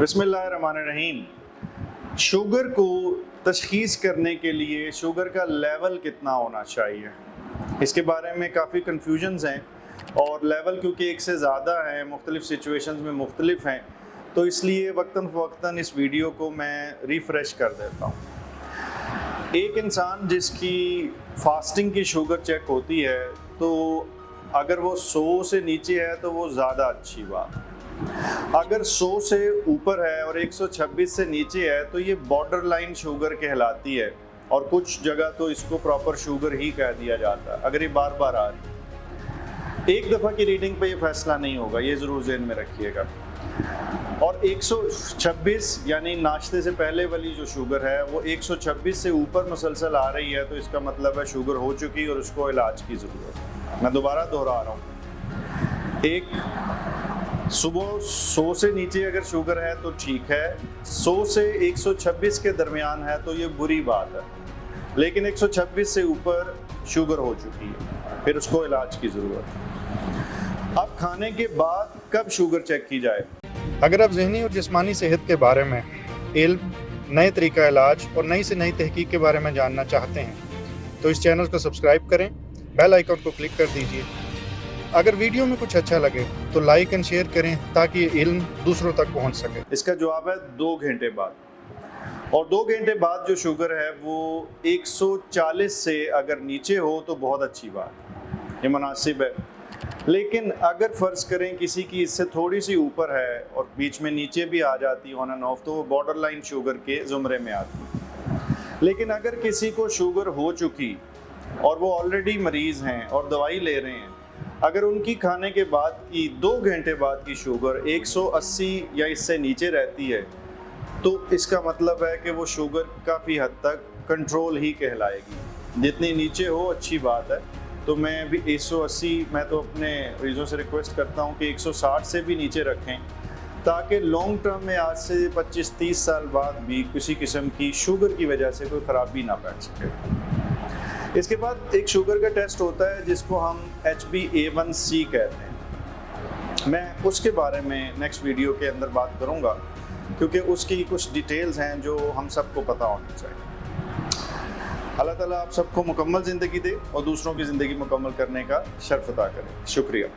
बिस्मिल्लाहिर्रहमानिर्रहीम। शुगर को तशख़ीस करने के लिए शुगर का लेवल कितना होना चाहिए, इसके बारे में काफ़ी कन्फ्यूजन्स हैं और लेवल क्योंकि एक से ज़्यादा हैं, मुख्तलिफ़ सिचुएशंस में मुख्तलिफ हैं, तो इसलिए वक्तन फ़वक्तन इस वीडियो को मैं रिफ़्रेश कर देता हूँ। एक इंसान जिसकी फास्टिंग की शुगर चेक होती है तो अगर वो 100 से नीचे है तो वो ज़्यादा अच्छी बात है। अगर 100 से ऊपर है और 126 से नीचे है तो ये बॉर्डर लाइन शुगर कहलाती है और कुछ जगह तो इसको प्रॉपर शुगर ही कह दिया जाता है। अगर ये बार बार आ रही है, एक दफ़ा की रीडिंग पे ये फैसला नहीं होगा, ये ज़रूर ज़हन में रखिएगा। और 126 यानी नाश्ते से पहले वाली जो शुगर है वो 126 से ऊपर मुसलसल आ रही है तो इसका मतलब है शुगर हो चुकी और उसको इलाज की ज़रूरत है। मैं दोबारा दोहरा रहा हूँ, एक सुबह 100 से नीचे अगर शुगर है तो ठीक है, 100 से 126 के दरमियान है तो ये बुरी बात है, लेकिन 126 से ऊपर शुगर हो चुकी है फिर उसको इलाज की ज़रूरत है। अब खाने के बाद कब शुगर चेक की जाए? अगर आप ज़हनी और जिस्मानी सेहत के बारे में इल्म, नए तरीका इलाज और नई से नई तहकीक के बारे में जानना चाहते हैं तो इस चैनल को सब्सक्राइब करें, बेल आइकन को क्लिक कर दीजिए। अगर वीडियो में कुछ अच्छा लगे तो लाइक एंड शेयर करें ताकि ये इल्म दूसरों तक पहुंच सके। इसका जवाब है 2 घंटे बाद, और 2 घंटे बाद जो शुगर है वो 140 से अगर नीचे हो तो बहुत अच्छी बात, ये मुनासिब है। लेकिन अगर फ़र्ज़ करें किसी की इससे थोड़ी सी ऊपर है और बीच में नीचे भी आ जाती ऑन एंड ऑफ, तो वो बॉर्डर लाइन शुगर के ज़ुमरे में आती। लेकिन अगर किसी को शुगर हो चुकी और वो ऑलरेडी मरीज़ हैं और दवाई ले रहे हैं, अगर उनकी खाने के बाद की 2 घंटे बाद की शुगर 180 या इससे नीचे रहती है तो इसका मतलब है कि वो शुगर काफ़ी हद तक कंट्रोल ही कहलाएगी। जितनी नीचे हो अच्छी बात है, तो मैं भी 180, मैं तो अपने मरीज़ों से रिक्वेस्ट करता हूँ कि 160 से भी नीचे रखें ताकि लॉन्ग टर्म में आज से 25-30 साल बाद भी किसी किस्म की शुगर की वजह से कोई ख़राबी ना बैठ सके। इसके बाद एक शुगर का टेस्ट होता है जिसको हम HbA1c कहते हैं। मैं उसके बारे में नेक्स्ट वीडियो के अंदर बात करूंगा क्योंकि उसकी कुछ डिटेल्स हैं जो हम सबको पता होनी चाहिए। अल्लाह ताला आप सबको मुकम्मल ज़िंदगी दे और दूसरों की ज़िंदगी मुकम्मल करने का शर्फ अता करे। शुक्रिया।